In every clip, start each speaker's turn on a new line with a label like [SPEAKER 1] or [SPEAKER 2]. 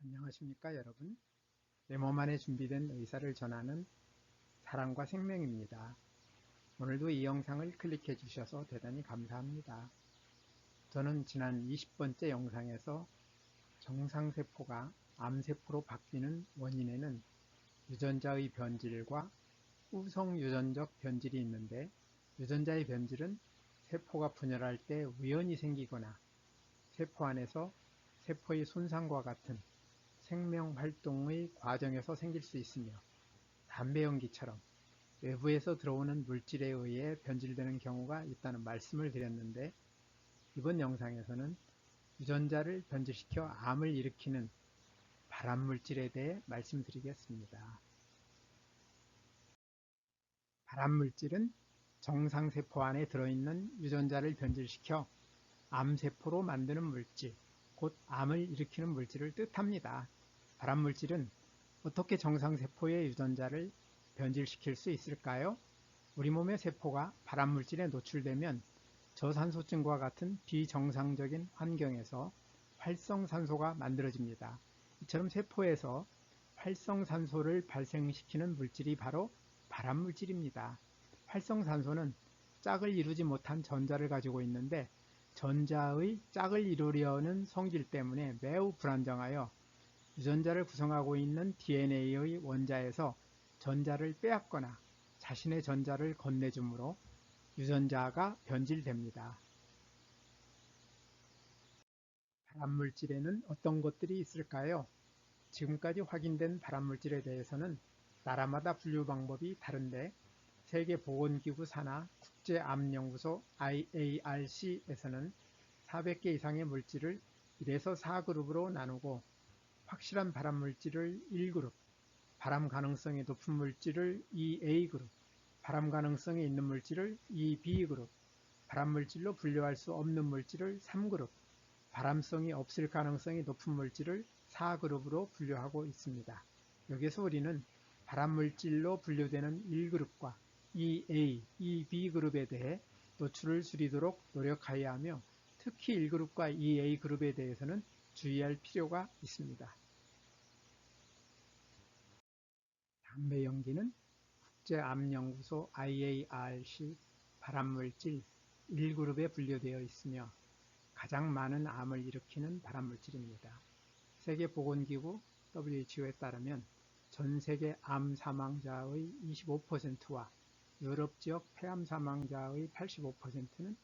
[SPEAKER 1] 안녕하십니까 여러분. 내 몸 안에 준비된 의사를 전하는 사랑과 생명입니다. 오늘도 이 영상을 클릭해 주셔서 대단히 감사합니다. 저는 지난 20번째 영상에서 정상세포가 암세포로 바뀌는 원인에는 유전자의 변질과 후성유전적 변질이 있는데, 유전자의 변질은 세포가 분열할 때 우연히 생기거나 세포 안에서 세포의 손상과 같은 생명활동의 과정에서 생길 수 있으며, 담배 연기처럼 외부에서 들어오는 물질에 의해 변질되는 경우가 있다는 말씀을 드렸는데, 이번 영상에서는 유전자를 변질시켜 암을 일으키는 발암물질에 대해 말씀드리겠습니다. 발암물질은 정상세포 안에 들어있는 유전자를 변질시켜 암세포로 만드는 물질, 곧 암을 일으키는 물질을 뜻합니다. 발암물질은 어떻게 정상세포의 유전자를 변질시킬 수 있을까요? 우리 몸의 세포가 발암물질에 노출되면 저산소증과 같은 비정상적인 환경에서 활성산소가 만들어집니다. 이처럼 세포에서 활성산소를 발생시키는 물질이 바로 발암물질입니다. 활성산소는 짝을 이루지 못한 전자를 가지고 있는데, 전자의 짝을 이루려는 성질 때문에 매우 불안정하여 유전자를 구성하고 있는 DNA의 원자에서 전자를 빼앗거나 자신의 전자를 건네주므로 유전자가 변질됩니다. 발암물질에는 어떤 것들이 있을까요? 지금까지 확인된 발암물질에 대해서는 나라마다 분류 방법이 다른데, 세계보건기구 산하 국제암연구소 IARC에서는 400개 이상의 물질을 1에서 4그룹으로 나누고, 확실한 발암물질을 1그룹, 발암 가능성이 높은 물질을 2A그룹, 발암 가능성이 있는 물질을 2B그룹, 발암물질로 분류할 수 없는 물질을 3그룹, 발암성이 없을 가능성이 높은 물질을 4그룹으로 분류하고 있습니다. 여기서 우리는 발암물질로 분류되는 1그룹과 2A, 2B그룹에 대해 노출을 줄이도록 노력하여야 하며, 특히 1그룹과 2A그룹에 대해서는 주의할 필요가 있습니다. 담배 연기는 국제암연구소 IARC 발암물질 1그룹에 분류되어 있으며 가장 많은 암을 일으키는 발암물질입니다. 세계보건기구 WHO에 따르면 전 세계 암 사망자의 25%와 유럽지역 폐암 사망자의 85%는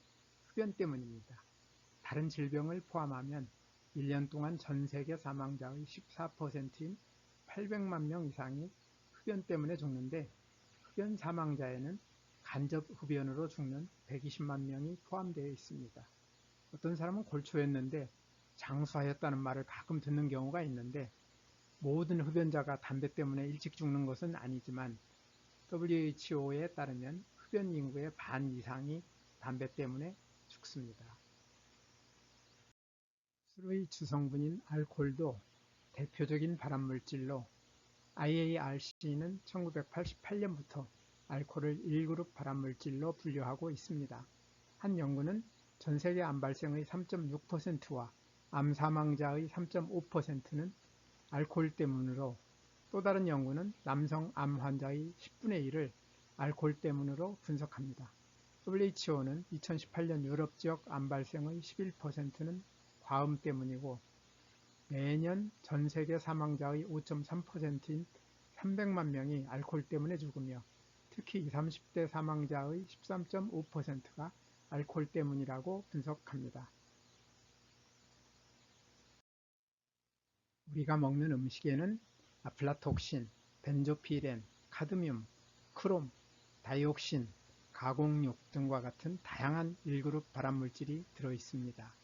[SPEAKER 1] 흡연 때문입니다. 다른 질병을 포함하면 1년 동안 전 세계 사망자의 14%인 800만 명 이상이 흡연 때문에 죽는데, 흡연 사망자에는 간접 흡연으로 죽는 120만 명이 포함되어 있습니다. 어떤 사람은 골초였는데 장수하였다는 말을 가끔 듣는 경우가 있는데, 모든 흡연자가 담배 때문에 일찍 죽는 것은 아니지만 WHO에 따르면 흡연 인구의 반 이상이 담배 때문에 죽습니다. 술의 주성분인 알코올도 대표적인 발암물질로 IARC는 1988년부터 알코올을 1그룹 발암물질로 분류하고 있습니다. 한 연구는 전 세계 암 발생의 3.6%와 암 사망자의 3.5%는 알코올 때문으로, 또 다른 연구는 남성 암 환자의 10분의 1을 알코올 때문으로 분석합니다. WHO는 2018년 유럽 지역 암 발생의 11%는 과음 때문이고, 매년 전 세계 사망자의 5.3%인 300만 명이 알코올 때문에 죽으며, 특히 20, 30대 사망자의 13.5%가 알코올 때문이라고 분석합니다. 우리가 먹는 음식에는 아플라톡신, 벤조피렌, 카드뮴, 크롬, 다이옥신, 가공육 등과 같은 다양한 1그룹 발암물질이 들어있습니다.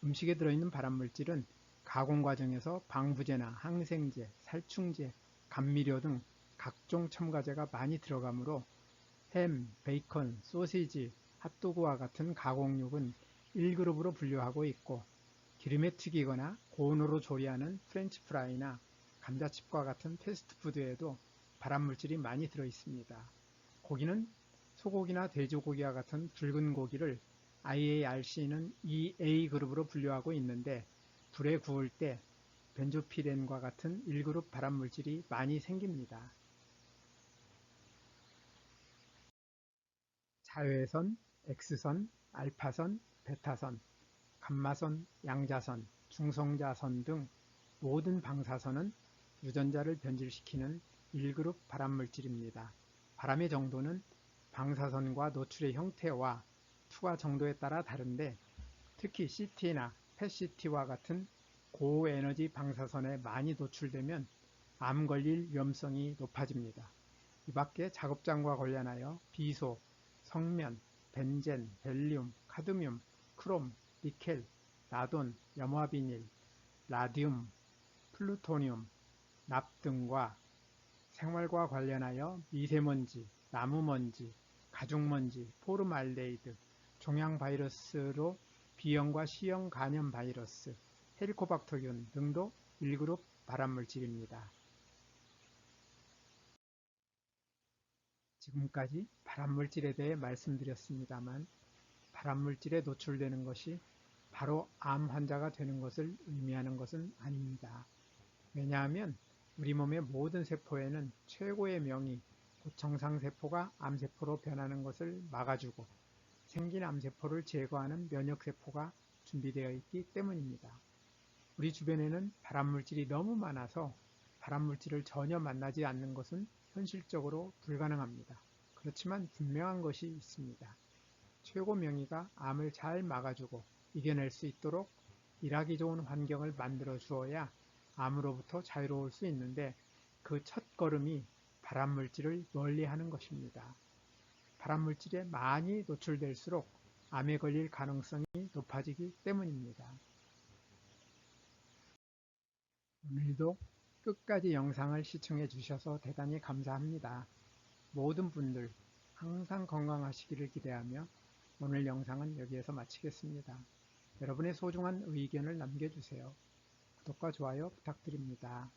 [SPEAKER 1] 음식에 들어있는 발암물질은 가공 과정에서 방부제나 항생제, 살충제, 감미료 등 각종 첨가제가 많이 들어가므로 햄, 베이컨, 소시지, 핫도그와 같은 가공육은 1그룹으로 분류하고 있고, 기름에 튀기거나 고온으로 조리하는 프렌치 프라이나 감자칩과 같은 패스트푸드에도 발암물질이 많이 들어있습니다. 고기는 소고기나 돼지고기와 같은 붉은 고기를 IARC는 EA그룹으로 분류하고 있는데, 불에 구울 때 벤조피렌과 같은 1그룹 발암물질이 많이 생깁니다. 자외선, X선, 알파선, 베타선, 감마선, 양자선, 중성자선 등 모든 방사선은 유전자를 변질시키는 1그룹 발암물질입니다. 발암의 정도는 방사선과 노출의 형태와 투과 정도에 따라 다른데 특히 CT나 PET-CT와 같은 고에너지 방사선에 많이 노출되면 암 걸릴 위험성이 높아집니다. 이 밖에 작업장과 관련하여 비소, 성면, 벤젠, 벨륨, 카드뮴, 크롬, 니켈, 라돈, 염화비닐, 라듐, 플루토늄, 납 등과 생활과 관련하여 미세먼지, 나무먼지, 가죽먼지, 포름알데히드, 종양바이러스로 B형과 C형 간염 바이러스, 헬리코박터균 등도 1그룹 발암물질입니다. 지금까지 발암물질에 대해 말씀드렸습니다만 발암물질에 노출되는 것이 바로 암 환자가 되는 것을 의미하는 것은 아닙니다. 왜냐하면 우리 몸의 모든 세포에는 최고의 명의 고청상세포가 암세포로 변하는 것을 막아주고 생긴 암세포를 제거하는 면역세포가 준비되어 있기 때문입니다. 우리 주변에는 발암물질이 너무 많아서 발암물질을 전혀 만나지 않는 것은 현실적으로 불가능합니다. 그렇지만 분명한 것이 있습니다. 최고 명의가 암을 잘 막아주고 이겨낼 수 있도록 일하기 좋은 환경을 만들어 주어야 암으로부터 자유로울 수 있는데 그 첫걸음이 발암물질을 멀리하는 것입니다. 발암물질에 많이 노출될수록 암에 걸릴 가능성이 높아지기 때문입니다. 오늘도 끝까지 영상을 시청해 주셔서 대단히 감사합니다. 모든 분들 항상 건강하시기를 기대하며 오늘 영상은 여기에서 마치겠습니다. 여러분의 소중한 의견을 남겨주세요. 구독과 좋아요 부탁드립니다.